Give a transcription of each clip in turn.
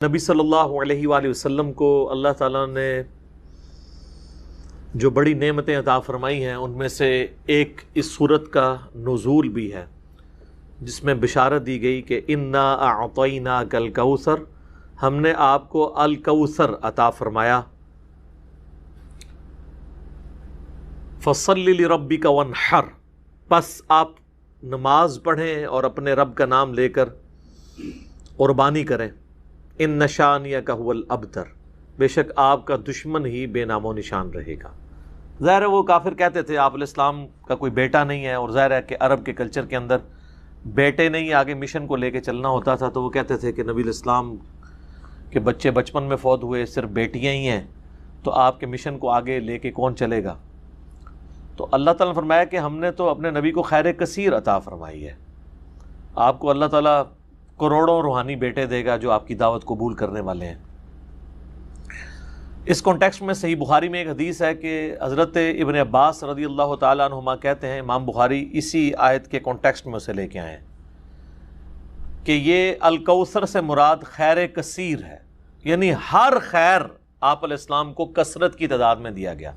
نبی صلی اللہ علیہ وآلہ وسلم کو اللہ تعالیٰ نے جو بڑی نعمتیں عطا فرمائی ہیں ان میں سے ایک اس صورت کا نزول بھی ہے، جس میں بشارت دی گئی کہ انا اعطیناک الکوثر، ہم نے آپ کو الکوثر عطا فرمایا، فصل لربک وانحر، پس آپ نماز پڑھیں اور اپنے رب کا نام لے کر قربانی کریں، ان شانئک ھو الابتر، بے شک آپ کا دشمن ہی بے نام و نشان رہے گا۔ ظاہر ہے وہ کافر کہتے تھے آپ علیہ السلام کا کوئی بیٹا نہیں ہے، اور ظاہر ہے کہ عرب کے کلچر کے اندر بیٹے نہیں آگے مشن کو لے کے چلنا ہوتا تھا، تو وہ کہتے تھے کہ نبی علیہ السلام کے بچے بچپن میں فوت ہوئے، صرف بیٹیاں ہی ہیں، تو آپ کے مشن کو آگے لے کے کون چلے گا؟ تو اللہ تعالیٰ نے فرمایا کہ ہم نے تو اپنے نبی کو خیر کثیر عطا فرمائی ہے، آپ کو اللہ تعالیٰ کروڑوں روحانی بیٹے دے گا جو آپ کی دعوت قبول کرنے والے ہیں۔ اس کانٹیکسٹ میں صحیح بخاری میں ایک حدیث ہے کہ حضرت ابن عباس رضی اللہ تعالیٰ عنہما کہتے ہیں، امام بخاری اسی آیت کے کانٹیکسٹ میں اسے لے کے آئے ہیں، کہ یہ الکوثر سے مراد خیر کثیر ہے، یعنی ہر خیر آپ علیہ السلام کو کثرت کی تعداد میں دیا گیا،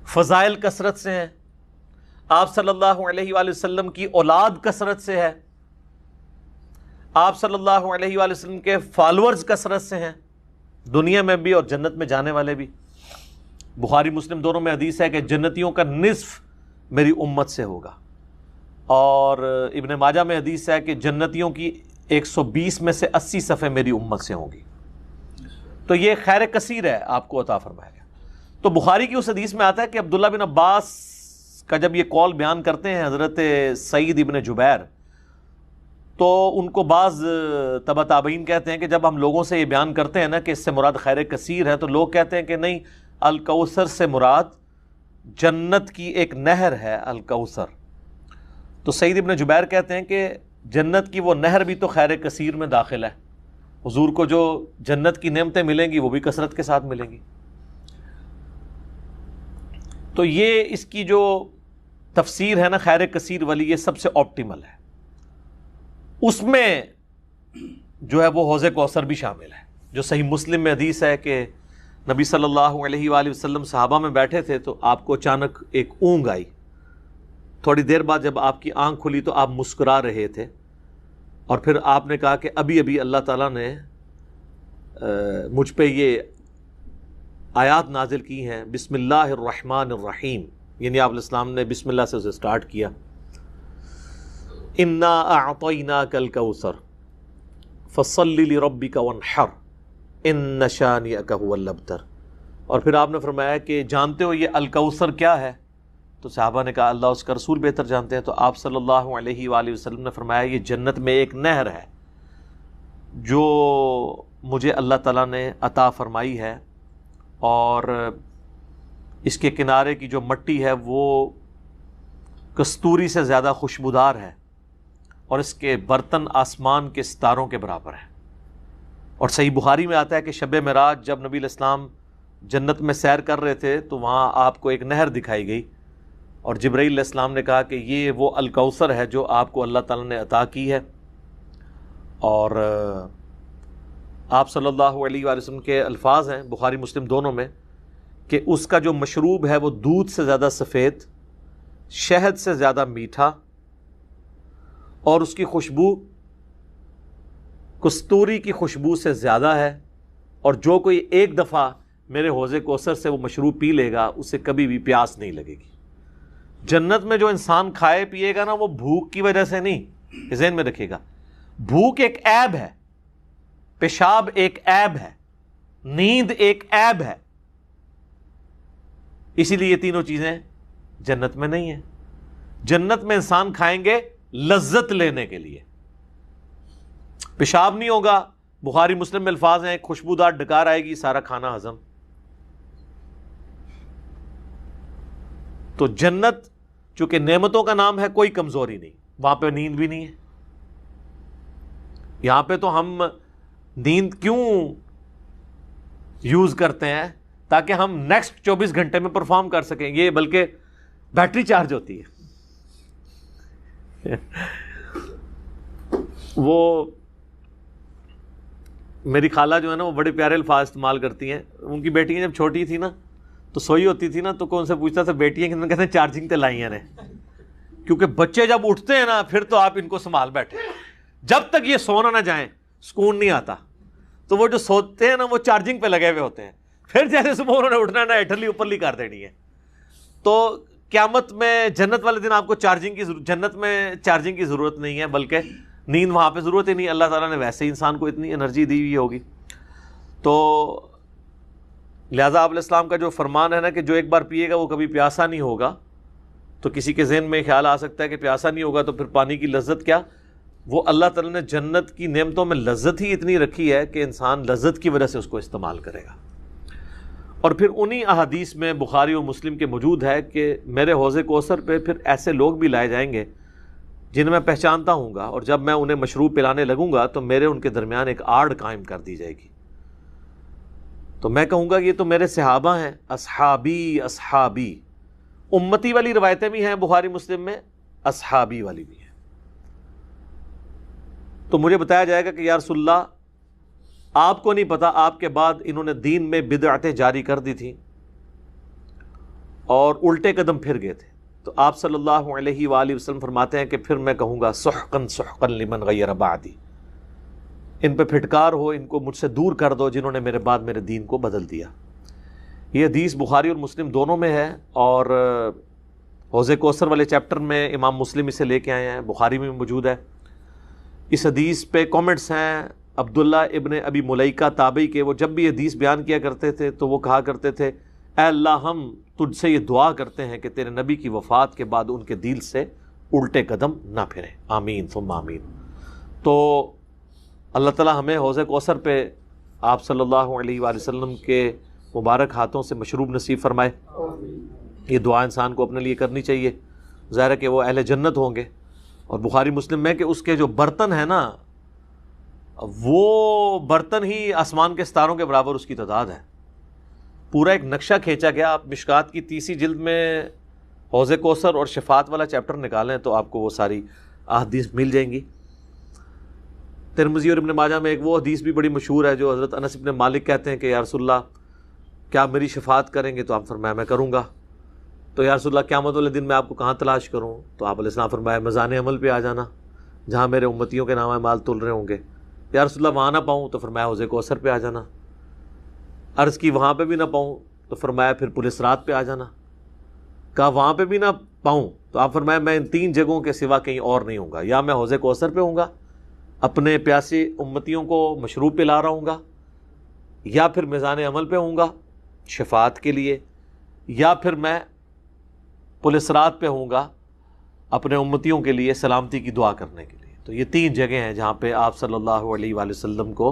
فضائل کثرت سے ہیں، آپ صلی اللہ علیہ وآلہ وسلم کی اولاد کثرت سے ہے، آپ صلی اللہ علیہ وآلہ وسلم کے فالورز کثرت سے ہیں، دنیا میں بھی اور جنت میں جانے والے بھی۔ بخاری مسلم دونوں میں حدیث ہے کہ جنتیوں کا نصف میری امت سے ہوگا، اور ابن ماجہ میں حدیث ہے کہ جنتیوں کی 120 میں سے 80 صفحے میری امت سے ہوں گی۔ تو یہ خیر کثیر ہے آپ کو عطا فرمایا گیا۔ تو بخاری کی اس حدیث میں آتا ہے کہ عبداللہ بن عباس کا جب یہ قول بیان کرتے ہیں حضرت سعید ابن جبیر، تو ان کو بعض تبع تابعین کہتے ہیں کہ جب ہم لوگوں سے یہ بیان کرتے ہیں نا کہ اس سے مراد خیر کثیر ہے، تو لوگ کہتے ہیں کہ نہیں، الکوثر سے مراد جنت کی ایک نہر ہے الکوثر۔ تو سعید ابن جبیر کہتے ہیں کہ جنت کی وہ نہر بھی تو خیر کثیر میں داخل ہے، حضور کو جو جنت کی نعمتیں ملیں گی وہ بھی کثرت کے ساتھ ملیں گی۔ تو یہ اس کی جو تفسیر ہے نا خیر کثیر والی، یہ سب سے آپٹیمل ہے، اس میں جو ہے وہ حوض کوثر بھی شامل ہے، جو صحیح مسلم میں حدیث ہے کہ نبی صلی اللہ علیہ وآلہ وسلم صحابہ میں بیٹھے تھے تو آپ کو اچانک ایک اونگ آئی، تھوڑی دیر بعد جب آپ کی آنکھ کھلی تو آپ مسکرا رہے تھے، اور پھر آپ نے کہا کہ ابھی ابھی اللہ تعالیٰ نے مجھ پہ یہ آیات نازل کی ہیں، بسم اللہ الرحمن الرحیم، یعنی آپ علیہ السلام نے بسم اللہ سے اسے سٹارٹ کیا، انا اعطیناک الکوثر فصل لربک وانحر ان شانئک ھو الابتر، اور پھر آپ نے فرمایا کہ جانتے ہو یہ الکوثر کیا ہے؟ تو صحابہ نے کہا اللہ اس کا رسول بہتر جانتے ہیں۔ تو آپ صلی اللہ علیہ وآلہ وسلم نے فرمایا یہ جنت میں ایک نہر ہے جو مجھے اللہ تعالیٰ نے عطا فرمائی ہے، اور اس کے کنارے کی جو مٹی ہے وہ کستوری سے زیادہ خوشبودار ہے، اور اس کے برتن آسمان کے ستاروں کے برابر ہیں۔ اور صحیح بخاری میں آتا ہے کہ شب معراج جب نبی علیہ السلام جنت میں سیر کر رہے تھے تو وہاں آپ کو ایک نہر دکھائی گئی، اور جبرائیل علیہ السلام نے کہا کہ یہ وہ الکوثر ہے جو آپ کو اللہ تعالیٰ نے عطا کی ہے، اور آپ صلی اللہ علیہ وآلہ وسلم کے الفاظ ہیں بخاری مسلم دونوں میں کہ اس کا جو مشروب ہے وہ دودھ سے زیادہ سفید، شہد سے زیادہ میٹھا، اور اس کی خوشبو کستوری کی خوشبو سے زیادہ ہے، اور جو کوئی ایک دفعہ میرے حوض کوثر سے وہ مشروب پی لے گا اسے کبھی بھی پیاس نہیں لگے گی۔ جنت میں جو انسان کھائے پیے گا نا وہ بھوک کی وجہ سے نہیں، ذہن میں رکھے گا، بھوک ایک عیب ہے، پیشاب ایک عیب ہے، نیند ایک عیب ہے، اسی لیے یہ تینوں چیزیں جنت میں نہیں ہیں۔ جنت میں انسان کھائیں گے لذت لینے کے لیے، پیشاب نہیں ہوگا، بخاری مسلم میں الفاظ ہیں خوشبودار ڈکار آئے گی، سارا کھانا ہضم۔ تو جنت چونکہ نعمتوں کا نام ہے، کوئی کمزوری نہیں، وہاں پہ نیند بھی نہیں ہے۔ یہاں پہ تو ہم نیند کیوں یوز کرتے ہیں؟ تاکہ ہم نیکسٹ 24 گھنٹے میں پرفارم کر سکیں، یہ بلکہ بیٹری چارج ہوتی ہے۔ وہ میری خالہ جو ہے نا وہ بڑے پیارے الفاظ استعمال کرتی ہیں. ان کی بیٹیاں جب چھوٹی تھی نا تو سوئی ہوتی تھی نا تو کون سے پوچھتا تھا بیٹیاں کتنے, کہتے ہیں چارجنگ تے لائی ہیں, کیونکہ بچے جب اٹھتے ہیں نا پھر تو آپ ان کو سنبھال بیٹھے, جب تک یہ سونا نہ جائیں سکون نہیں آتا. تو وہ جو سوتے ہیں نا وہ چارجنگ پہ لگے ہوئے ہوتے ہیں, پھر جیسے صبح انہوں نے اٹھنا نا اٹھلی اوپرلی کر دینی ہے. تو قیامت میں جنت والے دن آپ کو جنت میں چارجنگ کی ضرورت نہیں ہے, بلکہ نیند وہاں پہ ضرورت ہی نہیں. اللہ تعالیٰ نے ویسے ہی انسان کو اتنی انرجی دی ہوئی ہوگی. تو لہٰذا آپ علیہ السلام کا جو فرمان ہے نا کہ جو ایک بار پیے گا وہ کبھی پیاسا نہیں ہوگا, تو کسی کے ذہن میں خیال آ سکتا ہے کہ پیاسا نہیں ہوگا تو پھر پانی کی لذت کیا. وہ اللہ تعالیٰ نے جنت کی نعمتوں میں لذت ہی اتنی رکھی ہے کہ انسان لذت کی وجہ سے اس کو استعمال کرے گا. اور پھر انہی احادیث میں بخاری اور مسلم کے موجود ہے کہ میرے حوض کوثر پہ پھر ایسے لوگ بھی لائے جائیں گے جنہیں میں پہچانتا ہوں گا, اور جب میں انہیں مشروب پلانے لگوں گا تو میرے ان کے درمیان ایک آڑ قائم کر دی جائے گی. تو میں کہوں گا یہ تو میرے صحابہ ہیں, اصحابی اصحابی. امتی والی روایتیں بھی ہیں بخاری مسلم میں, اصحابی والی بھی ہیں. تو مجھے بتایا جائے گا کہ یا رسول اللہ آپ کو نہیں پتا آپ کے بعد انہوں نے دین میں بدعتیں جاری کر دی تھیں اور الٹے قدم پھر گئے تھے. تو آپ صلی اللہ علیہ وآلہ وسلم فرماتے ہیں کہ پھر میں کہوں گا سحقا سحقا لمن غیر بعدی, ان پہ پھٹکار ہو, ان کو مجھ سے دور کر دو جنہوں نے میرے بعد میرے دین کو بدل دیا. یہ حدیث بخاری اور مسلم دونوں میں ہے, اور حوض کوثر والے چیپٹر میں امام مسلم اسے لے کے آئے ہیں, بخاری میں موجود ہے. اس حدیث پہ کامنٹس ہیں عبداللہ ابن ابی ملیکہ تابعی کے. وہ جب بھی حدیث بیان کیا کرتے تھے تو وہ کہا کرتے تھے اے اللہ ہم تجھ سے یہ دعا کرتے ہیں کہ تیرے نبی کی وفات کے بعد ان کے دل سے الٹے قدم نہ پھریں, آمین ثم آمین. تو اللہ تعالیٰ ہمیں حوض کوثر پہ آپ صلی اللہ علیہ وآلہ وسلم کے مبارک ہاتھوں سے مشروب نصیب فرمائے. یہ دعا انسان کو اپنے لیے کرنی چاہیے. ظاہر ہے کہ وہ اہل جنت ہوں گے. اور بخاری مسلم میں کہ اس کے جو برتن ہیں نا وہ برتن ہی آسمان کے ستاروں کے برابر اس کی تعداد ہے. پورا ایک نقشہ کھینچا گیا. آپ مشکات کی 30 جلد میں حوض کوثر اور شفاعت والا چیپٹر نکالیں تو آپ کو وہ ساری احادیث مل جائیں گی. ترمذی اور ابن ماجہ میں ایک وہ حدیث بھی بڑی مشہور ہے جو حضرت انس ابن مالک کہتے ہیں کہ یا رسول اللہ کیا میری شفاعت کریں گے؟ تو آپ فرمایا میں کروں گا. تو یا رسول اللہ قیامت والے دن میں آپ کو کہاں تلاش کروں؟ تو آپ علیہ السلام فرمایا میزان عمل پہ آ جانا جہاں میرے امتیوں کے نام مال تل رہے ہوں گے. یا رسول اللہ وہاں نہ پاؤں تو فرمایا حوض کوثر پہ آ جانا. عرض کی وہاں پہ بھی نہ پاؤں تو فرمایا پھر پل صراط پہ آ جانا. کہا وہاں پہ بھی نہ پاؤں تو آپ فرمایا میں ان 3 جگہوں کے سوا کہیں اور نہیں ہوں گا, یا میں حوض کوثر پہ ہوں گا اپنے پیاسے امتیوں کو مشروب پلا رہا ہوں گا, یا پھر میزان عمل پہ ہوں گا شفاعت کے لیے, یا پھر میں پل صراط پہ ہوں گا اپنے امتیوں کے لیے سلامتی کی دعا کرنے کے لیے. تو یہ 3 جگہیں ہیں جہاں پہ آپ صلی اللہ علیہ وآلہ وسلم کو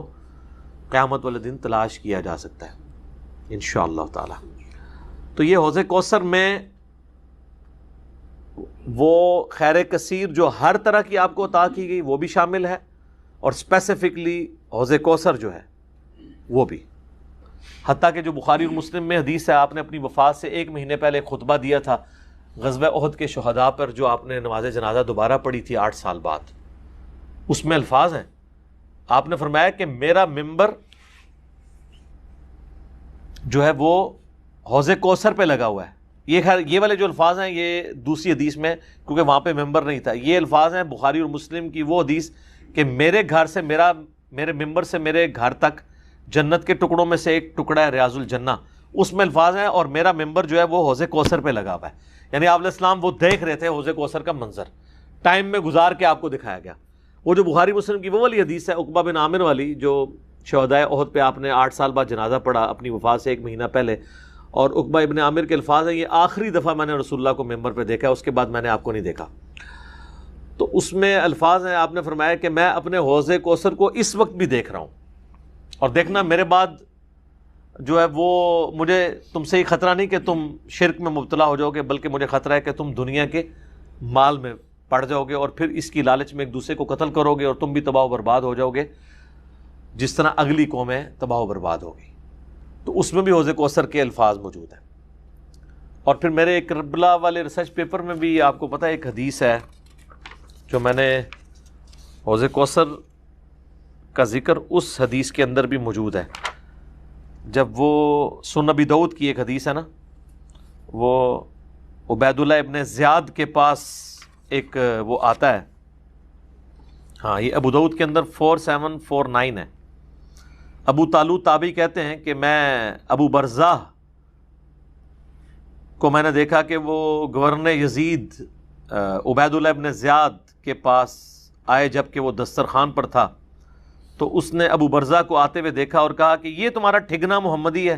قیامت والے دن تلاش کیا جا سکتا ہے انشاءاللہ تعالی. تو یہ حوض کوثر میں وہ خیر کثیر جو ہر طرح کی آپ کو عطا کی گئی وہ بھی شامل ہے, اور اسپیسیفکلی حوض کوثر جو ہے وہ بھی. حتیٰ کہ جو بخاری اور مسلم میں حدیث ہے آپ نے اپنی وفات سے 1 مہینے پہلے خطبہ دیا تھا غزوہ احد کے شہداء پر, جو آپ نے نماز جنازہ دوبارہ پڑھی تھی 8 سال بعد. اس میں الفاظ ہیں آپ نے فرمایا کہ میرا ممبر جو ہے وہ حوض کوثر پہ لگا ہوا ہے. یہ خیر یہ والے جو الفاظ ہیں یہ دوسری حدیث میں, کیونکہ وہاں پہ ممبر نہیں تھا. یہ الفاظ ہیں بخاری اور مسلم کی وہ حدیث کہ میرے گھر سے میرے ممبر سے میرے گھر تک جنت کے ٹکڑوں میں سے ایک ٹکڑا ہے ریاض الجنہ. اس میں الفاظ ہیں اور میرا ممبر جو ہے وہ حوض کوثر پہ لگا ہوا ہے. یعنی آپ علیہ السلام وہ دیکھ رہے تھے حوض کوثر کا منظر, ٹائم میں گزار کے آپ کو دکھایا گیا. وہ جو بخاری مسلم کی وہ والی حدیث ہے عقبہ بن عامر والی, جو شہدائے احد پہ آپ نے 8 سال بعد جنازہ پڑھا اپنی وفات سے 1 مہینہ پہلے, اور عقبہ ابن عامر کے الفاظ ہیں یہ آخری دفعہ میں نے رسول اللہ کو ممبر پہ دیکھا, اس کے بعد میں نے آپ کو نہیں دیکھا. تو اس میں الفاظ ہیں آپ نے فرمایا کہ میں اپنے حوض کوثر کو اس وقت بھی دیکھ رہا ہوں, اور دیکھنا میرے بعد جو ہے وہ مجھے تم سے ہی خطرہ نہیں کہ تم شرک میں مبتلا ہو جاؤ گے, بلکہ مجھے خطرہ ہے کہ تم دنیا کے مال میں پڑ جاؤ گے اور پھر اس کی لالچ میں ایک دوسرے کو قتل کرو گے اور تم بھی تباہ و برباد ہو جاؤ گے جس طرح اگلی قومیں تباہ و برباد ہو گئی. تو اس میں بھی حوض کوثر کے الفاظ موجود ہیں. اور پھر میرے ایک کربلا والے ریسرچ پیپر میں بھی آپ کو پتہ ہے ایک حدیث ہے جو میں نے حوض کوثر کا ذکر اس حدیث کے اندر بھی موجود ہے. جب وہ سنن ابی داؤد کی ایک حدیث ہے نا, وہ عبید اللہ ابن زیاد کے پاس ایک وہ آتا ہے, ہاں یہ ابو داؤد کے اندر 4749 ہے. ابو طالوت تابعی کہتے ہیں کہ میں ابو برزہ کو میں نے دیکھا کہ وہ گورنر یزید عبید اللہ ابن زیاد کے پاس آئے جب کہ وہ دسترخوان پر تھا, تو اس نے ابو برزہ کو آتے ہوئے دیکھا اور کہا کہ یہ تمہارا ٹھگنا محمدی ہے.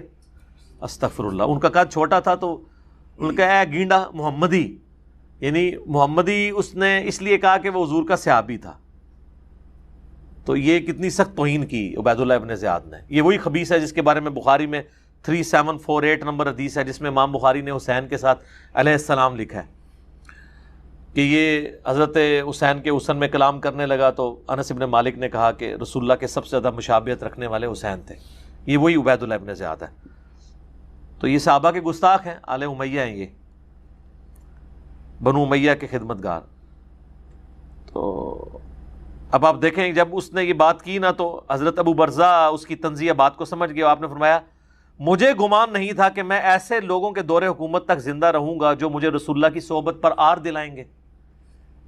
استغفر اللہ. ان کا قد چھوٹا تھا تو ان کا اے گینڈا محمدی, یعنی محمدی اس نے اس لیے کہا کہ وہ حضور کا صحابی تھا. تو یہ کتنی سخت توہین کی عبید اللہ ابن زیاد نے. یہ وہی خبیث ہے جس کے بارے میں بخاری میں 3748 نمبر حدیث ہے, جس میں امام بخاری نے حسین کے ساتھ علیہ السلام لکھا ہے کہ یہ حضرت حسین کے حسن میں کلام کرنے لگا تو انس ابن مالک نے کہا کہ رسول اللہ کے سب سے زیادہ مشابہت رکھنے والے حسین تھے. یہ وہی عبید اللہ ابن زیاد ہے. تو یہ صحابہ کے گستاخ ہیں, آل امیہ ہیں, یہ بنو امیہ کے خدمت گار. تو اب آپ دیکھیں جب اس نے یہ بات کی نا تو حضرت ابو برزہ اس کی طنزیہ بات کو سمجھ گئے. آپ نے فرمایا مجھے گمان نہیں تھا کہ میں ایسے لوگوں کے دور حکومت تک زندہ رہوں گا جو مجھے رسول اللہ کی صحبت پر آر دلائیں گے,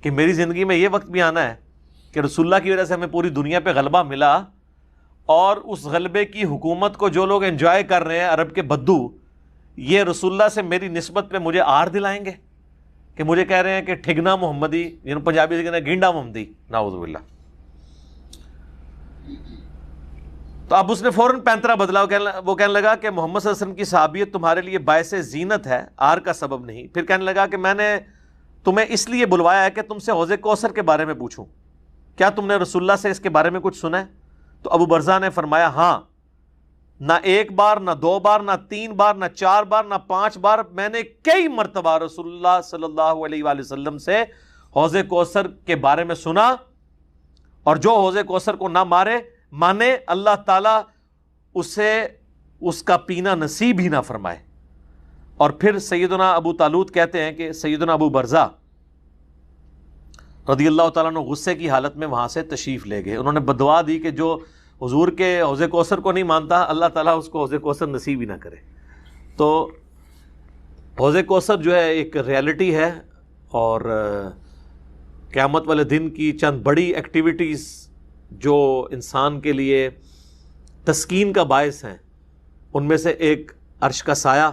کہ میری زندگی میں یہ وقت بھی آنا ہے کہ رسول اللہ کی وجہ سے ہمیں پوری دنیا پہ غلبہ ملا, اور اس غلبے کی حکومت کو جو لوگ انجوائے کر رہے ہیں عرب کے بدو, یہ رسول اللہ سے میری نسبت پہ مجھے آر دلائیں گے کہ مجھے کہہ رہے ہیں کہ ٹھگنا محمدی, یعنی پنجابی سے کہتے ہیں گینڈا محمدی, نعوذ باللہ. تو اب اس نے فوراً پینترا بدلا. وہ کہنے لگا کہ محمد صلی اللہ علیہ وسلم کی صحابیت تمہارے لیے باعث زینت ہے, آر کا سبب نہیں. پھر کہنے لگا کہ میں نے تمہیں اس لیے بلوایا ہے کہ تم سے حوض کوثر کے بارے میں پوچھوں, کیا تم نے رسول اللہ سے اس کے بارے میں کچھ سنا ہے؟ تو ابو برزہ نے فرمایا ہاں, نہ ایک بار, نہ دو بار, نہ تین بار, نہ چار بار, نہ 5 بار, میں نے کئی مرتبہ رسول اللہ صلی اللہ علیہ وآلہ وسلم سے حوض کوثر کے بارے میں سنا, اور جو حوض کوثر کو نہ مانے اللہ تعالیٰ اسے اس کا پینا نصیب ہی نہ فرمائے. اور پھر سیدنا ابو طالوت کہتے ہیں کہ سیدنا ابو برزہ رضی اللہ تعالیٰ عنہ غصے کی حالت میں وہاں سے تشریف لے گئے. انہوں نے بدعا دی کہ جو حضور کے حوض کوثر کو نہیں مانتا اللہ تعالیٰ اس کو حوض کوثر نصیب ہی نہ کرے. تو حوض کوثر جو ہے ایک ریالٹی ہے, اور قیامت والے دن کی چند بڑی ایکٹیویٹیز جو انسان کے لیے تسکین کا باعث ہیں, ان میں سے ایک عرش کا سایہ,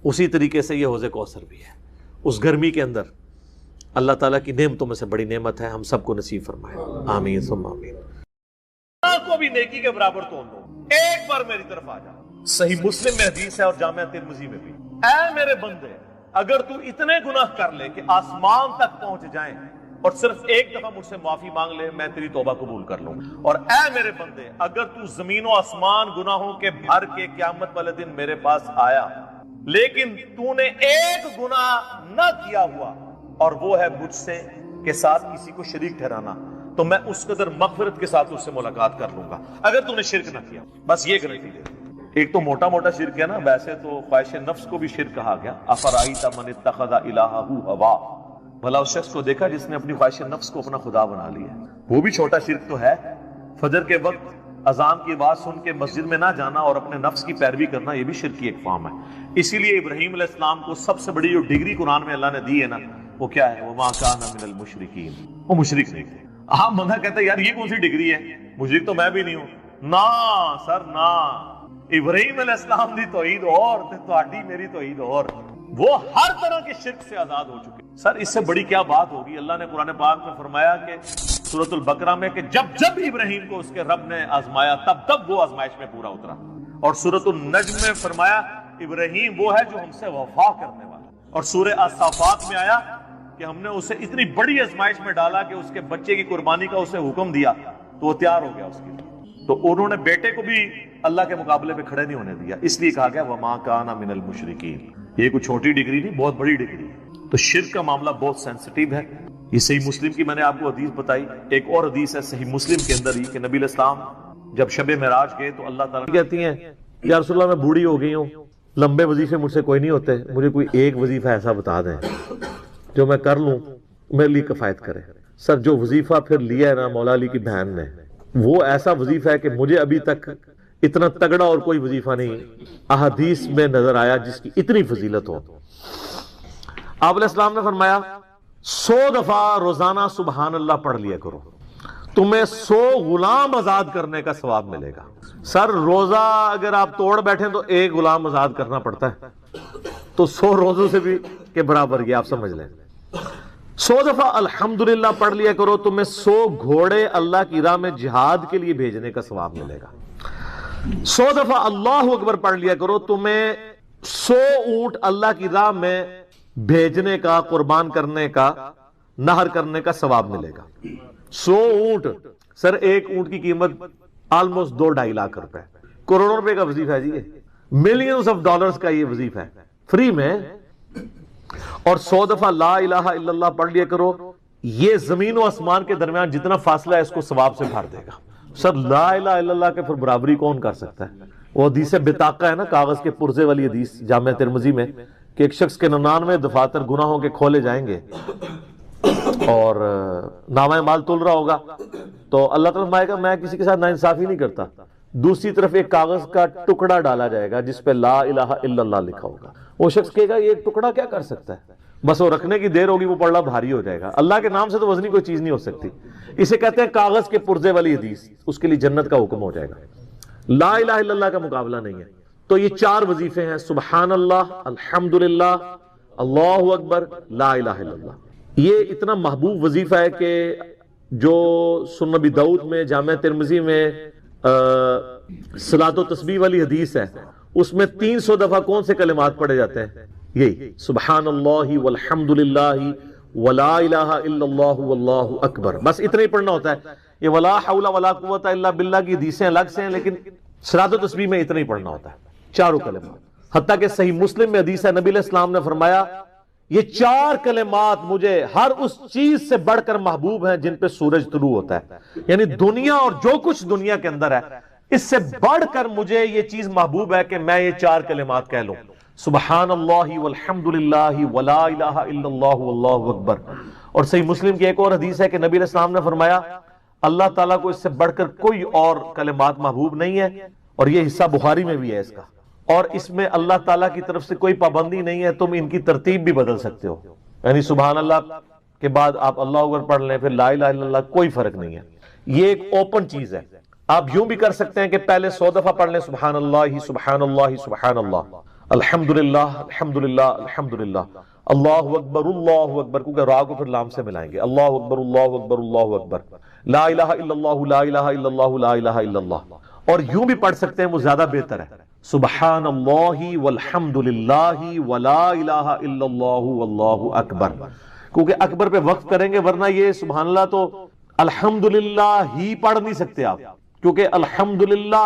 اسی طریقے سے یہ حوض کوثر بھی ہے. اس گرمی کے اندر اللہ تعالیٰ کی نعمتوں میں سے بڑی نعمت ہے, ہم سب کو نصیب فرمائے, آمین ثم آمین. کو بھی نیکی کے برابر تول دو, ایک بار میری طرف آ جا. صحیح مسلم میں حدیث ہے اور جامعہ ترمذی میں بھی, اے میرے بندے اگر تو اتنے گناہ کر لے کہ آسمان تک پہنچ جائیں اور صرف ایک دفعہ مجھ سے معافی مانگ لے, میں تیری توبہ قبول کر لوں. اور اے میرے بندے اگر تو زمین و آسمان گناہوں کے بھر کے قیامت والے دن میرے پاس آیا لیکن تو نے ایک گناہ نہ کیا ہوا, اور وہ ہے مجھ سے کے ساتھ کسی کو شریک ٹھہرانا, تو میں اس قدر مغفرت کے ساتھ اس سے ملاقات کر لوں گا اگر تو نے شرک نہ کیا. بس یہ گارنٹی دے. ایک تو موٹا موٹا شرک ہے نا, ویسے تو خواہش نفس کو بھی شرک کہا گیا. افرائیت من اتخذ الہہ ہوا, بھلا اس شخص کو دیکھا جس نے اپنی خواہش نفس کو اپنا خدا بنا لیا. وہ بھی چھوٹا شرک تو ہے. فجر کے وقت اذان کی آواز سن کے مسجد میں نہ جانا اور اپنے نفس کی پیروی کرنا, یہ بھی شرک کی ایک فارم ہے. اسی لیے ابراہیم علیہ السلام کو سب سے بڑی جو ڈگری قرآن میں اللہ نے دی ہے نا, وہ کیا ہے؟ وما کان من المشرکین, وہ مشرک نہیں تھے. ہاں بندہ کہتا ہے یار یہ کون سی ڈگری ہے, مشرک تو میں بھی نہیں ہوں. نا سر نا, ابراہیم علیہ السلام دی توحید اور تہاڈی میری توحید اور, وہ ہر طرح کے شرک سے آزاد ہو چکے. سر اس سے بڑی کیا بات ہوگی؟ اللہ نے قرآن پاک میں فرمایا کہ سورۃ البقرہ میں کہ جب ابراہیم کو اس کے رب نے آزمایا تب وہ آزمائش میں پورا اترا. اور سورۃ النجم میں فرمایا ابراہیم وہ ہے جو ہم سے وفا کرنے والا. اور سورہ الصافات میں آیا کہ ہم نے اسے اتنی بڑی آزمائش میں ڈالا کہ اس کے بچے کی قربانی کا اسے حکم دیا تو وہ تیار ہو گیا اس کے لیے. تو انہوں نے بیٹے کو بھی اللہ کے مقابلے پہ کھڑے نہیں ہونے دیا, اس لیے کہا گیا وما کان من المشرکین. یہ کوئی چھوٹی ڈگری نہیں, بہت بڑی ڈگری. تو شرک کا معاملہ بہت سینسٹیو ہے. یہ صحیح مسلم کی میں نے آپ کو حدیث بتائی. ایک اور حدیث ہے صحیح مسلم کے اندر ہی کہ نبی علیہ السلام جب شب معراج گئے تو اللہ تعالیٰ کہتی ہیں یا رسول اللہ میں بوڑھی ہو گئی ہوں, لمبے وظیفے مجھ سے کوئی نہیں ہوتے, مجھے کوئی ایک وظیفہ ایسا بتا دیں جو میں کر لوں میرے لیے کفایت کرے. سر جو وظیفہ پھر لیا ہے نا مولا علی کی بہن نے، وہ ایسا وظیفہ ہے کہ مجھے ابھی تک اتنا تگڑا اور کوئی وظیفہ نہیں احادیث میں نظر آیا جس کی اتنی فضیلت ہو۔ آپ علیہ السلام نے فرمایا 100 دفعہ روزانہ سبحان اللہ پڑھ لیا کرو، تمہیں 100 غلام آزاد کرنے کا ثواب ملے گا۔ سر روزہ اگر آپ توڑ بیٹھیں تو ایک غلام آزاد کرنا پڑتا ہے، تو 100 روزوں سے بھی کے برابر یہ آپ سمجھ لیں۔ 100 دفعہ الحمدللہ پڑھ لیا کرو، تمہیں 100 گھوڑے اللہ کی راہ میں جہاد کے لیے بھیجنے کا ثواب ملے گا۔ 100 دفعہ اللہ اکبر پڑھ لیا کرو، تمہیں 100 اونٹ اللہ کی راہ میں بھیجنے کا، قربان کرنے کا، نہر کرنے کا ثواب ملے گا۔ 100 اونٹ، سر ایک اونٹ کی قیمت آلموسٹ 2-2.5 لاکھ روپے، کروڑوں روپے کا وظیفہ ہے جی، ملینز آف ڈالرز کا یہ وظیفہ ہے فری میں۔ اور 100 دفعہ لا الہ الا اللہ پڑھ لیا کرو، یہ زمین و آسمان کے درمیان جتنا فاصلہ ہے اس کو ثواب سے بھر دے گا۔ سر لا الہ الا اللہ کے پھر برابری کون کر سکتا ہے؟ وہ حدیث بطاقہ ہے نا، کاغذ کے پرزے والی حدیث جامع ترمذی میں، کہ ایک شخص کے 99 دفاتر گناہوں کے کھولے جائیں گے اور نامہ مال تل رہا ہوگا تو اللہ تعالیٰ فرمائے گا میں کسی کے ساتھ ناانصافی نہیں کرتا، دوسری طرف ایک کاغذ کا ٹکڑا ڈالا جائے گا جس پہ لا الہ الا اللہ لکھا ہوگا۔ وہ شخص کہے گا یہ ایک ٹکڑا کیا کر سکتا ہے، بس وہ رکھنے کی دیر ہوگی، وہ پڑھنا بھاری ہو جائے گا۔ اللہ کے نام سے تو وزنی کوئی چیز نہیں ہو سکتی، اسے کہتے ہیں کاغذ کے پرزے والی حدیث، اس کے لیے جنت کا حکم ہو جائے گا۔ لا الہ الا اللہ کا مقابلہ نہیں ہے۔ تو یہ 4 وظیفے ہیں، سبحان اللہ، الحمدللہ، اللہ اکبر، لا الہ الا اللہ۔ یہ اتنا محبوب وظیفہ ہے کہ جو سنن نبی داؤد میں، جامع ترمذی میں صلاۃ و تسبیح والی حدیث ہے، اس میں 300 دفعہ کون سے کلمات پڑھے جاتے ہیں؟ یہی سبحان اللہ والحمدللہ ولا الہ الا اللہ واللہ اکبر، بس اتنا ہی پڑھنا ہوتا ہے۔ یہ ولا حول ولا قوت الا باللہ کی حدیثیں الگ سے ہیں، لیکن صلاۃ و تسبیح میں اتنا ہی پڑھنا ہوتا ہے، چاروں کلمات۔ حتیٰ کہ صحیح مسلم میں حدیث ہے، نبی علیہ السلام نے فرمایا یہ 4 کلمات مجھے ہر اس چیز سے بڑھ کر محبوب ہیں جن پہ سورج طلوع ہوتا ہے، یعنی دنیا اور جو کچھ دنیا کے اندر ہے اس سے بڑھ کر مجھے یہ چیز محبوب ہے کہ میں یہ 4 کلمات کہہ لوں، سبحان اللہ والحمدللہ ولا الہ الا اللہ واللہ اکبر۔ اور صحیح مسلم کی ایک اور حدیث ہے کہ نبی علیہ السلام نے فرمایا اللہ تعالیٰ کو اس سے بڑھ کر کوئی اور کلمات محبوب نہیں ہے، اور یہ حصہ بخاری میں بھی ہے اس کا، اور اس میں اللہ تعالیٰ کی طرف سے کوئی پابندی نہیں ہے، تم ان کی ترتیب بھی بدل سکتے ہو، یعنی سبحان اللہ کے بعد آپ اللہ اکبر پڑھ لیں، پھر لا الہ الا اللہ، کوئی فرق نہیں ہے۔ یہ ایک اوپن چیز ہے، آپ یوں بھی کر سکتے ہیں کہ پہلے 100 دفعہ پڑھ لیں سبحان اللہ سبحان اللہ سبحان اللہ، الحمدللہ الحمدللہ الحمدللہ، اللہ اکبر، کیونکہ را کو پھر لام سے ملائیں گے، اللہ اکبر اللہ اکبر اللہ اکبر، لا الہ الا اللہ لا الہ الا اللہ لا الہ الا اللہ۔ اور یوں بھی پڑھ سکتے ہیں، وہ زیادہ بہتر ہے، سبحان اللہ والحمدللہ ولا الہ الا اللہ واللہ اکبر، کیونکہ اکبر پہ وقف کریں گے، ورنہ یہ سبحان اللہ تو الحمدللہ ہی پڑھ نہیں سکتے آپ، کیونکہ الحمدللہ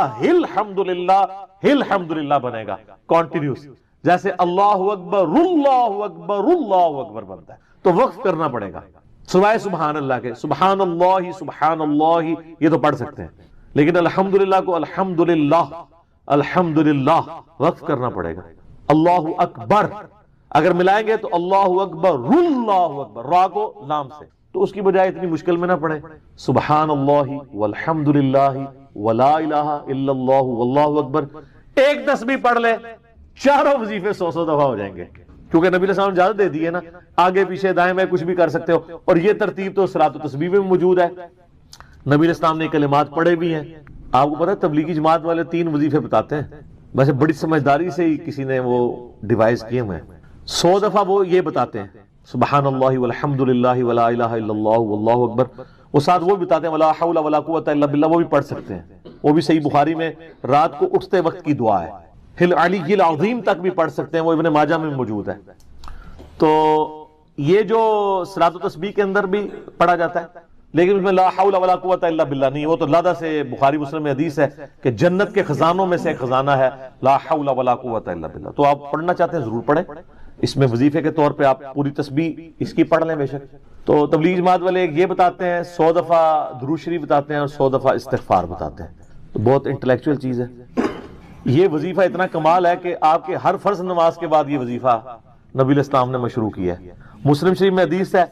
الحمدللہ بنے گا کانٹینیوس، جیسے اللہ اکبر اللہ اکبر اللہ اکبر بنتا ہے، تو وقف کرنا پڑے گا سوائے سبحان اللہ کے۔ سبحان اللہ یہ تو پڑھ سکتے ہیں، لیکن الحمدللہ کو الحمدللہ وقف کرنا پڑے گا۔ اللہ اکبر اگر ملائیں گے تو اللہ اکبر، را کو لام سے، تو اس کی بجائے اتنی مشکل میں نہ پڑھیں، سبحان اللہ والحمدللہ ولا الہ الا اللہ واللہ اکبر، ایک تسبیح پڑھ لے، چاروں وظیفے 100 دفعہ ہو جائیں گے، کیونکہ نبی علیہ السلام نے اجازت دے دی ہے نا، آگے پیچھے دائیں بائیں کچھ بھی کر سکتے ہو، اور یہ ترتیب تو صلاۃ و تسبیح میں موجود ہے۔ نبی علیہ السلام نے کلمات پڑھے بھی ہیں، آپ کو پتہ ہے تبلیغی جماعت والے 3 وظیفے بتاتے ہیں، ویسے بڑی سمجھداری سے ہی کسی نے وہ ڈیوائز کیے ہوئے ہیں، 100 دفعہ وہ یہ بتاتے ہیں سبحان اللہ والحمدللہ ولا الہ الا اللہ واللہ اکبر، وہ ساتھ وہ بتاتے ہیں ولا حول ولا قوت الا باللہ، وہ بھی پڑھ سکتے ہیں، وہ بھی صحیح بخاری میں رات کو اٹھتے وقت کی دعا ہے، ہل علی العظیم تک بھی پڑھ سکتے ہیں، وہ ابن ماجہ میں موجود ہے۔ تو یہ جو صلاۃ و تسبیح کے اندر بھی پڑھا جاتا ہے، لیکن اس میں لا حول ولا قوت الا باللہ نہیں، وہ تو لادہ سے بخاری مسلم میں حدیث ہے کہ جنت کے خزانوں میں سے ایک خزانہ ہے لا حول ولا قوت الا باللہ، تو آپ پڑھنا چاہتے ہیں ضرور پڑھیں، اس میں وظیفے کے طور پہ آپ پوری تسبیح اس کی پڑھ لیں بے شک۔ تو تبلیغ جماعت والے یہ بتاتے ہیں 100 دفعہ درود شریف بتاتے ہیں اور 100 دفعہ استغفار بتاتے ہیں، تو بہت انٹلیکچوئل چیز ہے۔ یہ وظیفہ اتنا کمال ہے کہ آپ کے ہر فرض نماز کے بعد یہ وظیفہ نبی علیہ السلام نے مشروع کیا ہے۔ مسلم شریف میں حدیث ہے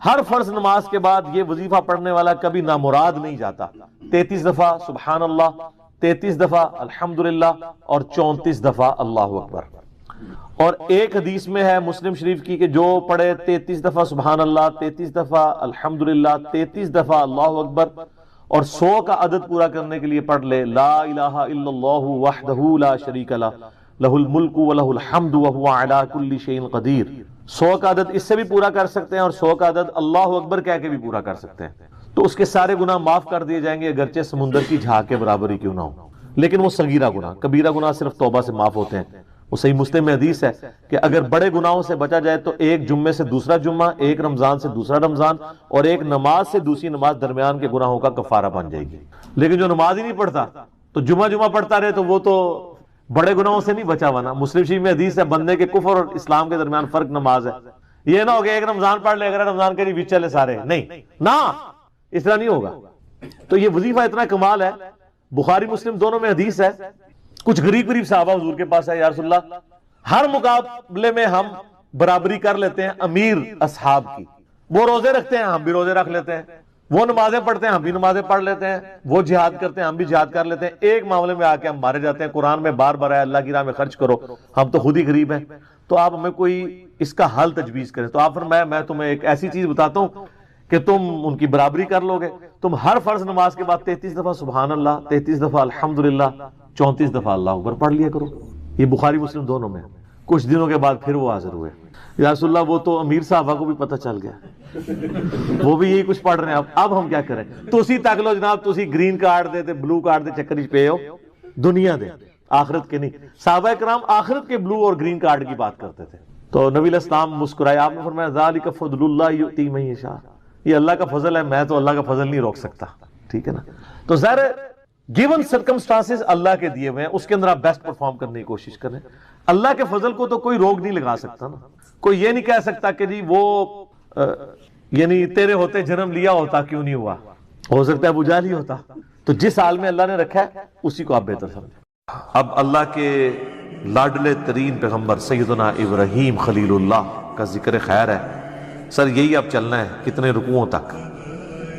ہر فرض نماز کے بعد یہ وظیفہ پڑھنے والا کبھی نامراد نہیں جاتا. 33 دفعہ سبحان اللہ، 33 دفعہ الحمدللہ اور 34 دفعہ اللہ اکبر. اور ایک حدیث میں ہے مسلم شریف کی کہ جو پڑھے 33 دفعہ سبحان اللہ، 33 دفعہ الحمدللہ، 33 دفعہ اللہ اکبر اور 100 کا عدد پورا کرنے کے لیے پڑھ لے لا الہ الا اللہ وحدہ لا شریک لہ لہ الملک و لہ الحمد وہو علی کل شیء قدیر. 100 کا عدد اس سے بھی پورا کر سکتے ہیں اور 100 کا عدد اللہ اکبر کہہ کے بھی پورا کر سکتے ہیں، تو اس کے سارے گناہ معاف کر دیے جائیں گے، اگرچہ سمندر کی جھاگ کے برابر ہی کیوں نہ ہو. لیکن وہ صغیرہ گناہ، کبیرہ گناہ صرف توبہ سے معاف ہوتے ہیں. وہ صحیح مسلم میں حدیث ہے کہ اگر بڑے گناہوں سے بچا جائے تو ایک جمعے سے دوسرا جمعہ، ایک رمضان سے دوسرا رمضان اور ایک نماز سے دوسری نماز درمیان کے گناہوں کا کفارہ بن جائے گی. لیکن جو نماز ہی نہیں پڑھتا تو جمعہ پڑھتا رہے تو وہ تو بڑے گناہوں سے نہیں بچا ہوا نا. مسلم شریف میں حدیث ہے بندے کے کفر اور اسلام کے درمیان فرق نماز ہے. یہ نہ ہوگا ایک رمضان پڑھ لے، اگر رمضان کے بیچ چلے سارے، نہیں نہ، اس طرح نہیں ہوگا. تو یہ وظیفہ اتنا کمال ہے، بخاری مسلم دونوں میں حدیث ہے. کچھ غریب صحابہ حضور کے پاس ہے، یا رسول اللہ ہر مقابلے میں ہم برابری کر لیتے ہیں امیر اصحاب کی. وہ روزے رکھتے ہیں، ہم بھی روزے رکھ لیتے ہیں. وہ نمازیں پڑھتے ہیں، ہم بھی نمازیں پڑھ لیتے ہیں. وہ جہاد کرتے ہیں، ہم بھی جہاد کر لیتے ہیں. ایک معاملے میں آ کے ہم مارے جاتے ہیں. قرآن میں بار بار ہے اللہ کی راہ میں خرچ کرو، ہم تو خود ہی غریب ہیں. تو آپ ہمیں کوئی اس کا حل تجویز کریں. تو آپ فرمایا میں تمہیں ایک ایسی چیز بتاتا ہوں کہ تم ان کی برابری کر لو گے. تم ہر فرض نماز کے بعد 33 دفعہ سبحان اللہ، 33 دفعہ الحمدللہ، 34 دفعہ اللہ اکبر پڑھ لیا کرو. یہ بخاری مسلم دونوں میں. کچھ دنوں کے بعد پھر وہ حاضر ہوئے، یا رسول اللہ وہ تو امیر صحابہ کو بھی پتہ چل گیا، وہ بھی یہی کچھ پڑھ رہے ہیں. اب ہم کیا کریں؟ تو اسی تک لو جناب، تو اسی گرین کارڈ دے بلو کارڈ دے چکر پہ ہو، دنیا دے آخرت کے نہیں. صحابہ کرام آخرت کے بلو اور گرین کارڈ کی بات کرتے تھے. تو نبی علیہ السلام مسکرائے، آپ نے فرمایا ذالک فضل اللہ یؤتی من یشاء، یہ اللہ کا فضل ہے، میں تو اللہ کا فضل نہیں روک سکتا. ٹھیک ہے نا؟ تو ظاہر گیون سرکمسٹانسز اللہ کے دیے ہوئے ہیں، اس کے اندر آپ بیسٹ پرفارم کرنے کی کوشش کریں. اللہ کے فضل کو تو کوئی روک نہیں لگا سکتا نا. کوئی یہ نہیں کہہ سکتا کہ جی وہ یعنی تیرے ہوتے جنم لیا ہوتا کیوں نہیں ہوا، ہو سکتا ہے ابو جہل ہی ہوتا. تو جس حال میں اللہ نے رکھا ہے اسی کو آپ بہتر سمجھیں. اب اللہ کے لاڈلے ترین پیغمبر سیدنا ابراہیم خلیل اللہ کا ذکر خیر ہے. سر یہی اب چلنا ہے کتنے رکوعوں تک.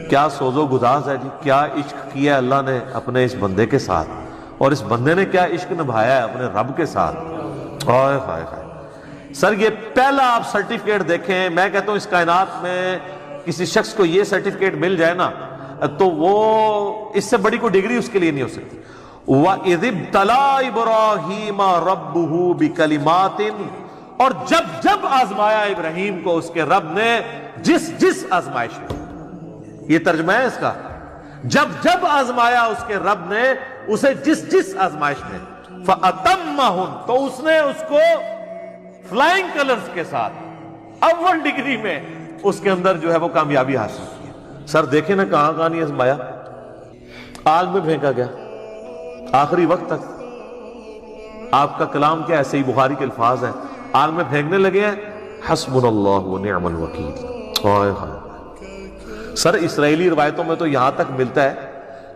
کیا سوز و گداز ہے جی، کیا عشق کیا اللہ نے اپنے اس بندے کے ساتھ، اور اس بندے نے کیا عشق نبھایا ہے اپنے رب کے ساتھ. ہائے ہائے ہائے. سر یہ پہلا آپ سرٹیفکیٹ دیکھیں، میں کہتا ہوں اس کائنات میں کسی شخص کو یہ سرٹیفکیٹ مل جائے نا تو وہ اس سے بڑی کوئی ڈگری اس کے لیے نہیں ہو سکتی. وَإِذِ ابْتَلَىٰ إِبْرَاهِيمَ رَبُّهُ بِكَلِمَاتٍ، اور جب آزمایا ابراہیم کو اس کے رب نے جس آزمائش میں. یہ ترجمہ ہے اس کا، جب آزمایا اس کے رب نے اسے جس آزمائش میں، فَأَتَمَّهُمْ، تو اس نے اس کو فلائنگ کلرز کے ساتھ اول ڈگری میں اس کے اندر جو ہے وہ کامیابی حاصل کی. سر دیکھیں نا کہاں نہیں آزمایا. آگ میں پھینکا گیا آخری وقت تک. آپ کا کلام کیا ہے؟ صحیح بخاری کے الفاظ ہیں، آگ میں پھینکنے لگے ہیں حسبنا اللہ ونعم الوکیل. ہائے ہائے. سر اسرائیلی روایتوں میں تو یہاں تک ملتا ہے،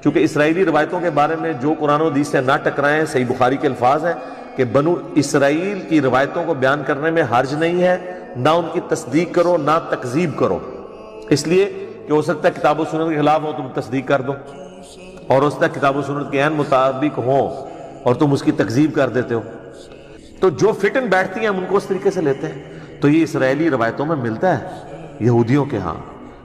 چونکہ اسرائیلی روایتوں کے بارے میں جو قرآن و حدیث سے نہ ٹکرائیں، صحیح بخاری کے الفاظ ہیں کہ بنو اسرائیل کی روایتوں کو بیان کرنے میں حرج نہیں ہے، نہ ان کی تصدیق کرو نہ تکذیب کرو. اس لیے کہ ہو سکتا ہے کتاب و سنت کے خلاف ہو تم تصدیق کر دو، اور ہو سکتا ہے کتاب و سنت کے عین مطابق ہوں اور تم اس کی تکذیب کر دیتے ہو. تو جو فٹ ان بیٹھتی ہیں ہم ان کو اس طریقے سے لیتے ہیں. تو یہ اسرائیلی روایتوں میں ملتا ہے یہودیوں کے ہاں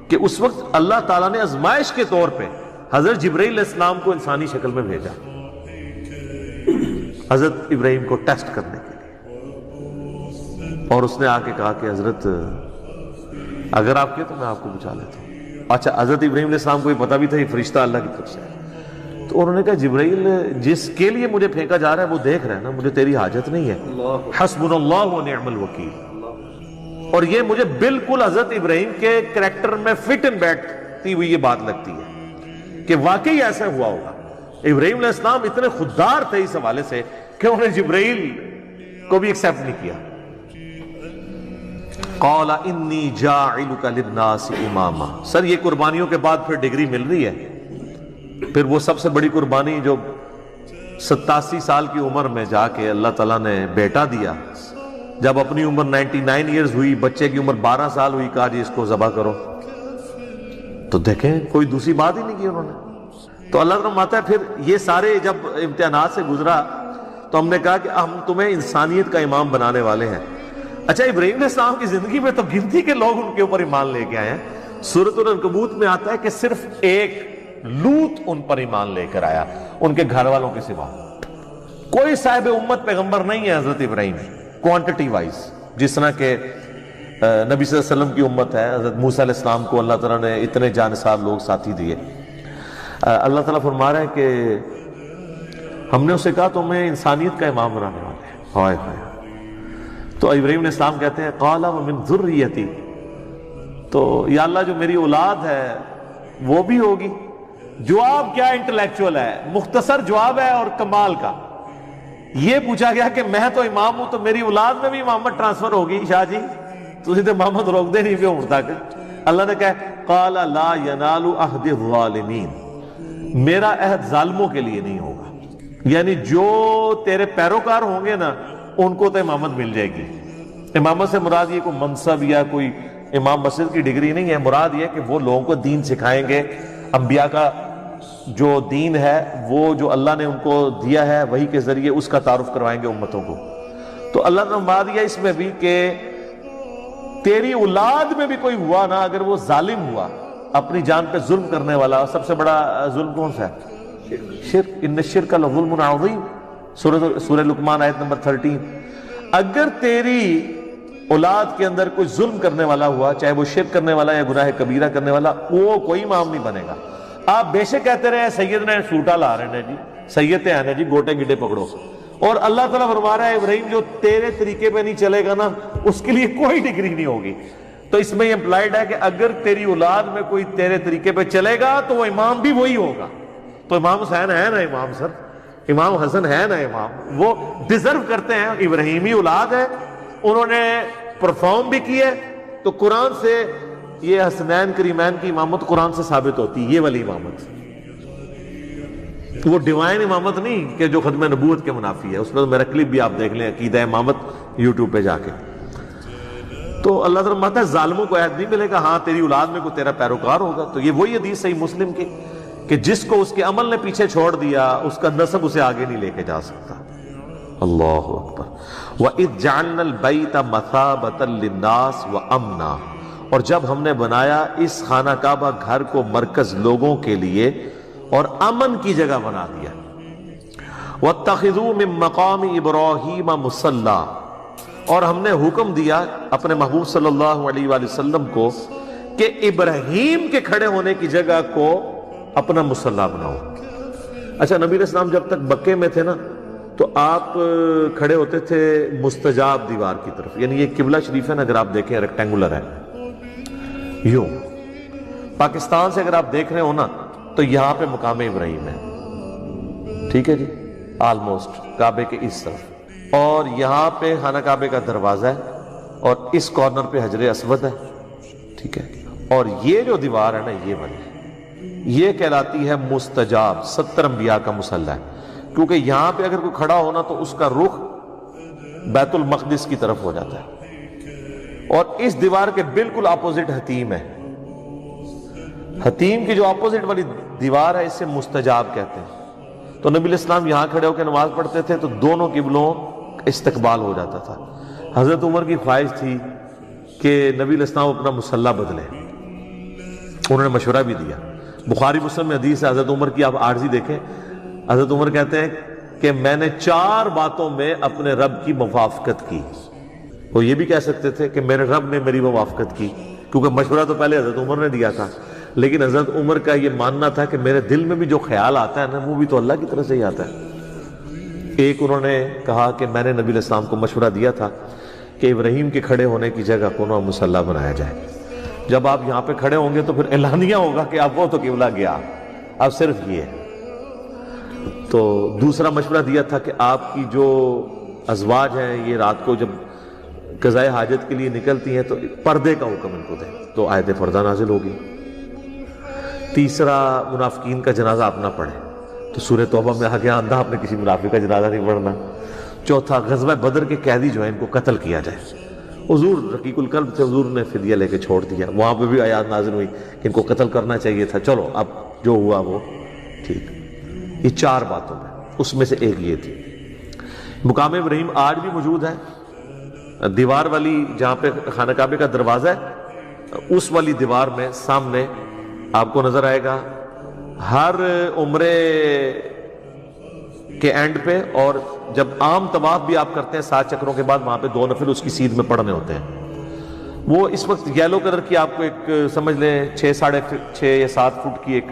کہ اس وقت اللہ تعالیٰ نے آزمائش کے طور پہ حضرت جبرائیل علیہ السلام کو انسانی شکل میں بھیجا حضرت ابراہیم کو ٹیسٹ کرنے کے لیے. اور اس نے آ کے کہا کہ حضرت اگر آپ کے تو میں آپ کو بچا لیتا ہوں. اچھا حضرت ابراہیم علیہ السلام کو یہ پتا بھی تھا یہ فرشتہ اللہ کی طرف سے ہے. تو انہوں نے کہا جبرائیل جس کے لیے مجھے پھینکا جا رہا ہے وہ دیکھ رہا ہے نا، مجھے تیری حاجت نہیں ہے. حسبنا اللہ ونعم الوکیل. اور یہ مجھے بالکل حضرت ابراہیم کے کریکٹر میں فٹ ان بیٹھتی ہوئی یہ بات لگتی ہے کہ واقعی ایسا ہوا ہوگا. ابراہیم علیہ السلام اتنے خوددار تھے اس حوالے سے کہ انہوں نے جبرائیل کو بھی ایکسیپٹ نہیں کیا. قال انی جاعلک للناس اماما. سر یہ قربانیوں کے بعد پھر ڈگری مل رہی ہے. پھر وہ سب سے بڑی قربانی جو 87 سال کی عمر میں جا کے اللہ تعالیٰ نے بیٹا دیا. جب اپنی عمر 99 ایئرز ہوئی، بچے کی عمر 12 سال ہوئی، کہا جی اس کو ذبح کرو. تو دیکھیں کوئی دوسری بات ہی نہیں کی انہوں نے. تو اللہ تعالیٰ فرماتا ہے پھر یہ سارے جب امتحانات سے گزرا تو ہم نے کہا کہ ہم تمہیں انسانیت کا امام بنانے والے ہیں. اچھا ابراہیم علیہ السلام کی زندگی میں تو گنتی کے لوگ ان کے اوپر ایمان لے کے آئے ہیں. سورۃ العنکبوت میں آتا ہے کہ صرف ایک لوط ان پر ایمان لے کر آیا ان کے گھر والوں کے سوا. کوئی صاحب امت پیغمبر نہیں ہے حضرت ابراہیم کوانٹٹی وائز. جس طرح کہ نبی صلی اللہ علیہ وسلم کی امت ہے, حضرت موسیٰ علیہ السلام کو اللہ تعالیٰ نے اتنے جانثار لوگ ساتھی دیے. اللہ تعالیٰ فرما رہا ہے کہ ہم نے اسے کہا تمہیں انسانیت کا امام بنانے والے ہیں. ہائے ہائے. تو ابراہیم علیہ السلام کہتے ہیں قال ومن ذریتی, تو یا اللہ جو میری اولاد ہے وہ بھی ہوگی. جواب کیا انٹلیکچوئل ہے, مختصر جواب ہے اور کمال کا. یہ پوچھا گیا کہ میں تو امام ہوں تو میری اولاد میں بھی امامت ٹرانسفر ہوگی. شاہ جی تسی تے امامت روک دے نہیں پہ ہوں تک. اللہ نے کہا قال لا ینال عہد الظالمین, میرا عہد ظالموں کے لیے نہیں ہوگا. یعنی جو تیرے پیروکار ہوں گے نا ان کو تو امامت مل جائے گی. امامت سے مراد یہ کوئی منصب یا کوئی امام مسجد کی ڈگری نہیں ہے. مراد یہ کہ وہ لوگوں کو دین سکھائیں گے. انبیاء کا جو دین ہے وہ جو اللہ نے ان کو دیا ہے وہی کے ذریعے اس کا تعارف کروائیں گے امتوں کو. تو اللہ نے فرما دیا اس میں بھی کہ تیری اولاد میں بھی کوئی ہوا نا اگر وہ ظالم ہوا, اپنی جان پہ ظلم کرنے والا. سب سے بڑا ظلم کون سا ہے؟ شرک. ان الشرک لظلم عظیم, سورہ لقمان آیت نمبر 13. اگر تیری اولاد کے اندر کوئی ظلم کرنے والا ہوا, چاہے وہ شرک کرنے والا یا گناہ کبیرہ کرنے والا, وہ کوئی امام نہیں بنے گا. آپ بے شک کہتے رہے سید نے سوٹا لا رہے ہیں جی, سید ہیں جی, گوٹے گڈے پکڑو. اور اللہ تعالیٰ فرما رہا ہے ابراہیم جو تیرے طریقے پہ نہیں چلے گا نا اس کے لیے کوئی ڈگری نہیں ہوگی. تو اس میں یہ امپلائڈ ہے کہ اگر تیری اولاد میں کوئی تیرے طریقے پہ چلے گا تو وہ امام بھی وہی ہوگا. تو امام حسین ہے نا امام, سر امام حسن ہے نا امام, وہ ڈیزرو کرتے ہیں. ابراہیمی اولاد ہے, انہوں نے پرفارم بھی کی ہے. تو قرآن سے یہ حسنین کریمین کی امامت قرآن سے ثابت ہوتی ہے. یہ والی امامت وہ ڈیوائن امامت نہیں کہ جو ختم نبوت کے منافی ہے. اس میں تو میرا کلپ بھی آپ دیکھ لیں, عقیدہ امامت یوٹیوب پہ جا کے. تو اللہ تعالیٰ فرماتا ہے ظالموں کو عہد نہیں ملے گا. ہاں تیری اولاد میں کوئی تیرا پیروکار ہوگا. تو یہ وہی حدیث صحیح مسلم کی کہ جس کو اس کے عمل نے پیچھے چھوڑ دیا اس کا نسب اسے آگے نہیں لے کے جا سکتا. اللہ اکبر. وَإِذْ جَعَلْنَا الْبَيْتَ مَثَابَةً لِلنَّاسِ وَأَمْنًا, اور جب ہم نے بنایا اس خانہ کعبہ گھر کو مرکز لوگوں کے لیے اور امن کی جگہ بنا دیا. وَاتَّخِذُوا مِن مَّقَامِ إِبْرَاهِيمَ مُصَلًّى, اور ہم نے حکم دیا اپنے محبوب صلی اللہ علیہ وآلہ وسلم کو کہ ابراہیم کے کھڑے ہونے کی جگہ کو اپنا مصلی بناؤ. اچھا نبی علیہ السلام جب تک مکے میں تھے نا تو آپ کھڑے ہوتے تھے مستجاب دیوار کی طرف. یعنی یہ قبلہ شریف ہے نا, اگر آپ دیکھیں ریکٹینگولر ہے یوں. پاکستان سے اگر آپ دیکھ رہے ہو نا تو یہاں پہ مقام ابراہیم ہے, ٹھیک ہے جی, آلموسٹ کعبے کے اس طرف. اور یہاں پہ خانہ کعبے کا دروازہ ہے اور اس کارنر پہ حجر اسود ہے, ٹھیک ہے. اور یہ جو دیوار ہے نا یہ والی, یہ کہلاتی ہے مستجاب. 70 انبیاء کا مصلی ہے, کیونکہ یہاں پہ اگر کوئی کھڑا ہونا تو اس کا رخ بیت المقدس کی طرف ہو جاتا ہے. اور اس دیوار کے بالکل اپوزٹ حتیم ہے. حتیم کی جو اپوزٹ والی دیوار ہے اسے مستجاب کہتے ہیں. تو نبی علیہ السلام یہاں کھڑے ہو کے نماز پڑھتے تھے تو دونوں قبلوں استقبال ہو جاتا تھا. حضرت عمر کی خواہش تھی کہ نبی علیہ السلام اپنا مصلی بدلے, انہوں نے مشورہ بھی دیا. بخاری مسلم میں حدیث ہے حضرت عمر کی, آپ عارضی دیکھیں. حضرت عمر کہتے ہیں کہ میں نے 4 باتوں میں اپنے رب کی موافقت کی. وہ یہ بھی کہہ سکتے تھے کہ میرے رب نے میری موافقت کی, کیونکہ مشورہ تو پہلے حضرت عمر نے دیا تھا. لیکن حضرت عمر کا یہ ماننا تھا کہ میرے دل میں بھی جو خیال آتا ہے نا وہ بھی تو اللہ کی طرف سے ہی آتا ہے. ایک انہوں نے کہا کہ میں نے نبی علیہ السلام کو مشورہ دیا تھا کہ ابراہیم کے کھڑے ہونے کی جگہ کو نا مصلی بنایا جائے. جب آپ یہاں پہ کھڑے ہوں گے تو پھر اعلانیہ ہوگا کہ اب وہ تو قبلہ گیا, اب صرف یہ. تو دوسرا مشورہ دیا تھا کہ آپ کی جو ازواج ہیں یہ رات کو جب قضاء حاجت کے لیے نکلتی ہیں تو پردے کا حکم ان کو دیں, تو آیت فردہ نازل ہوگی. تیسرا منافقین کا جنازہ آپ نہ پڑھیں, تو سورہ توبہ میں آ گیا اندھا آپ نے کسی منافق کا جنازہ نہیں پڑھنا. چوتھا غزوہ بدر کے قیدی جو ہیں ان کو قتل کیا جائے. حضور رقیق القلب تھے، حضور نے فدیہ لے کے چھوڑ دیا. وہاں پہ بھی آیات نازل ہوئی کہ ان کو قتل کرنا چاہیے تھا، چلو اب جو ہوا وہ ٹھیک. یہ 4 باتوں میں اس میں سے ایک یہ تھی. مقام ابراہیم آج بھی موجود ہے. دیوار والی جہاں پہ خانہ کعبہ کا دروازہ ہے، اس والی دیوار میں سامنے آپ کو نظر آئے گا ہر عمرے کے اینڈ پہ، اور جب عام طواف بھی آپ کرتے ہیں 7 چکروں کے بعد وہاں پہ 2 نفل اس کی سیدھ میں پڑھنے ہوتے ہیں. وہ اس وقت یلو کلر کی آپ کو ایک سمجھ لیں 6 یا 7 فٹ کی ایک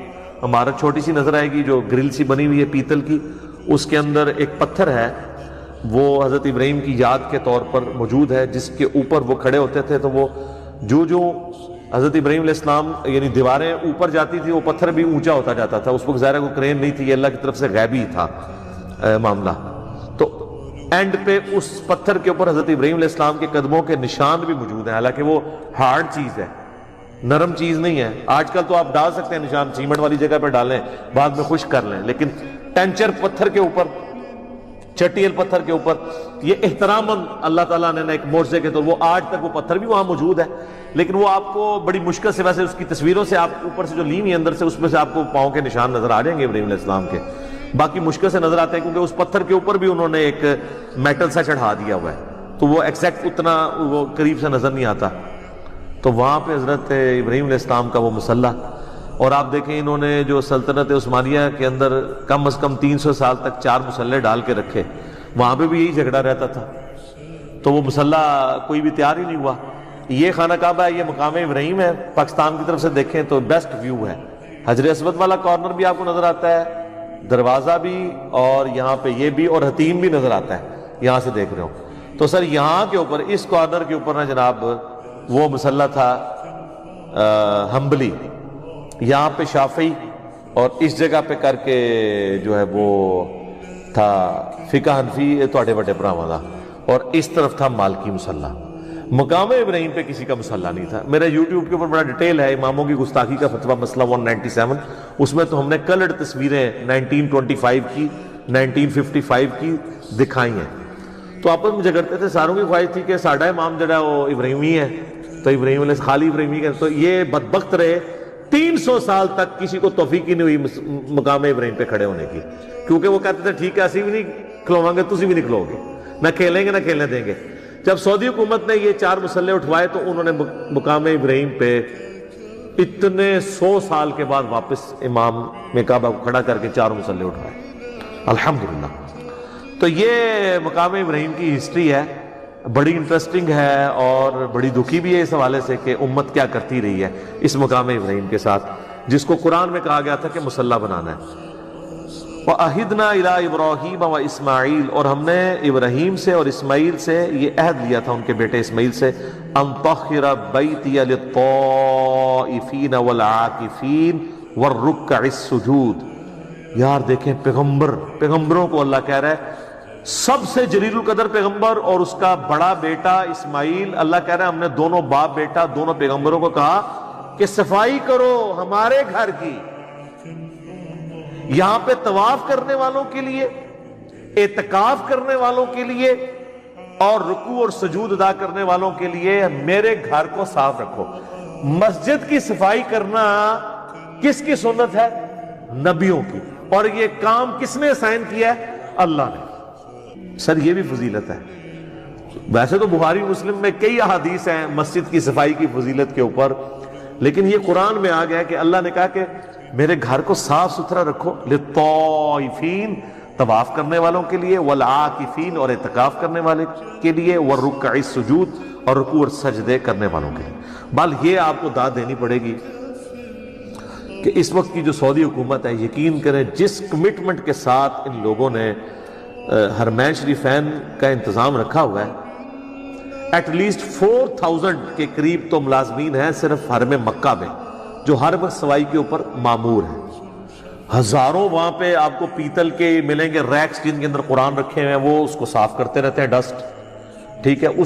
عمارت چھوٹی سی نظر آئے گی جو گرل سی بنی ہوئی ہے پیتل کی. اس کے اندر ایک پتھر ہے، وہ حضرت ابراہیم کی یاد کے طور پر موجود ہے، جس کے اوپر وہ کھڑے ہوتے تھے. تو وہ جو حضرت ابراہیم علیہ السلام یعنی دیواریں اوپر جاتی تھی وہ پتھر بھی اونچا ہوتا جاتا تھا. اس وقت ظاہر کوئی کرین نہیں تھی، یہ اللہ کی طرف سے غیبی تھا معاملہ. تو اینڈ پہ اس پتھر کے اوپر حضرت ابراہیم علیہ السلام کے قدموں کے نشان بھی موجود ہیں، حالانکہ وہ ہارڈ چیز ہے، نرم چیز نہیں ہے. آج کل تو آپ ڈال سکتے ہیں نشان، سیمنٹ والی جگہ پہ ڈالیں بعد میں خشک کر لیں، لیکن ٹینچر پتھر کے اوپر، چٹیل پتھر کے اوپر یہ احترام اللہ تعالیٰ نے ایک معجزے کے طور، وہ آج تک وہ پتھر بھی وہاں موجود ہے. لیکن وہ آپ کو بڑی مشکل سے، ویسے اس کی تصویروں سے آپ اوپر سے جو لی ہوئی اندر سے اس میں سے آپ کو پاؤں کے نشان نظر آ جائیں گے ابراہیم علیہ السلام کے، باقی مشکل سے نظر آتے ہیں کیونکہ اس پتھر کے اوپر بھی انہوں نے ایک میٹل سا چڑھا دیا ہوا ہے، تو وہ ایگزیکٹ اتنا وہ قریب سے نظر نہیں آتا. تو وہاں پہ حضرت ابراہیم علیہ السلام کا وہ مصلی، اور آپ دیکھیں انہوں نے جو سلطنت عثمانیہ کے اندر کم از کم 300 سال تک 4 مصلے ڈال کے رکھے، وہاں پہ بھی یہی جھگڑا رہتا تھا. تو وہ مصلی کوئی بھی تیار ہی نہیں ہوا. یہ خانہ کعبہ ہے، یہ مقام ابراہیم ہے. پاکستان کی طرف سے دیکھیں تو بیسٹ ویو ہے. حجر اسود والا کارنر بھی آپ کو نظر آتا ہے، دروازہ بھی، اور یہاں پہ یہ بھی، اور حتیم بھی نظر آتا ہے یہاں سے دیکھ رہے ہو. تو سر یہاں کے اوپر اس کارنر کے اوپر نا جناب وہ مصلی تھا حنبلی، یہاں پہ شافعی، اور اس جگہ پہ کر کے جو ہے وہ تھا فقہ حنفی توڑے بڑے براہمہ دا، اور اس طرف تھا مالکی مصلی. مقام ابراہیم پہ کسی کا مصلی نہیں تھا. میرا یوٹیوب کے اوپر بڑا ڈیٹیل ہے اماموں کی گستاخی کا فتویٰ مسئلہ 197، اس میں تو ہم نے کلرڈ تصویریں 1925 کی 1955 کی دکھائی ہیں. تو آپس میں جھگڑتے تھے، ساروں کی خواہش تھی کہ ساڈا امام جڑا وہ ابراہیمی ہے، تو ابراہیم علیہ خالی ابراہیمی کا. تو یہ بدبخت رہے 300 سال تک کسی کو توفیق ہی نہیں ہوئی مقام ابراہیم پہ کھڑے ہونے کی، کیونکہ وہ کہتے تھے ٹھیک ہے اسی بھی نہیں کھلواؤں گے، تسی بھی نہیں کھلو گے، نہ کھیلیں گے نہ کھیلنے دیں گے. جب سعودی حکومت نے یہ 4 مصلے اٹھوائے تو انہوں نے مقام ابراہیم پہ اتنے 100 سال کے بعد واپس امام میں کعبہ کو کھڑا کر کے 4 مصلے اٹھوائے الحمدللہ. تو یہ مقام ابراہیم کی ہسٹری ہے، بڑی انٹرسٹنگ ہے اور بڑی دکھی بھی ہے اس حوالے سے کہ امت کیا کرتی رہی ہے اس مقام ابراہیم کے ساتھ، جس کو قرآن میں کہا گیا تھا کہ مصلی بنانا ہے. وَأَحِدْنَا إِلَىٰ إِبْرَاهِيمَ وَإِسْمَاعِيلَ، اور ہم نے ابراہیم سے اور اسماعیل سے یہ عہد لیا تھا، ان کے بیٹے اسماعیل سے، أَن طَهِّرَ بَيْتِيَ لِلطَّائِفِينَ وَالْعَاكِفِينَ وَالرُّكَّعِ السُّجُودِ. یار دیکھیں پیغمبروں کو اللہ کہہ رہا ہے، سب سے جلیل القدر پیغمبر اور اس کا بڑا بیٹا اسماعیل، اللہ کہہ رہا ہے ہم نے دونوں باپ بیٹا دونوں پیغمبروں کو کہا کہ صفائی کرو ہمارے گھر کی، یہاں پہ طواف کرنے والوں کے لیے، اعتکاف کرنے والوں کے لیے، اور رکوع اور سجود ادا کرنے والوں کے لیے میرے گھر کو صاف رکھو. مسجد کی صفائی کرنا کس کی سنت ہے؟ نبیوں کی. اور یہ کام کس نے اسائن کیا ہے؟ اللہ نے. سر یہ بھی فضیلت ہے. ویسے تو بخاری مسلم میں کئی احادیث ہیں مسجد کی صفائی کی فضیلت کے اوپر، لیکن یہ قرآن میں آ گیا کہ اللہ نے کہا کہ میرے گھر کو صاف ستھرا رکھو، للطائفین طواف کرنے والوں کے لیے، والعاکفین اور اعتکاف کرنے والے کے لیے، والرکع السجود اور رکوع اور سجدے کرنے والوں کے لیے. بل یہ آپ کو داد دینی پڑے گی کہ اس وقت کی جو سعودی حکومت ہے، یقین کریں جس کمٹمنٹ کے ساتھ ان لوگوں نے حرمین شریفین کا انتظام رکھا ہوا ہے، ایٹ لیسٹ 4000 کے قریب تو ملازمین ہیں صرف حرم مکہ میں جو ہر وقت صفائی کے اوپر مامور ہیں. ہزاروں وہاں پہ آپ کو پیتل کے ملیں گے ریکس جن کے اندر قرآن رکھے ہوئے ہیں، وہ اس کو صاف کرتے رہتے ہیں، ڈسٹ ٹھیک ہے.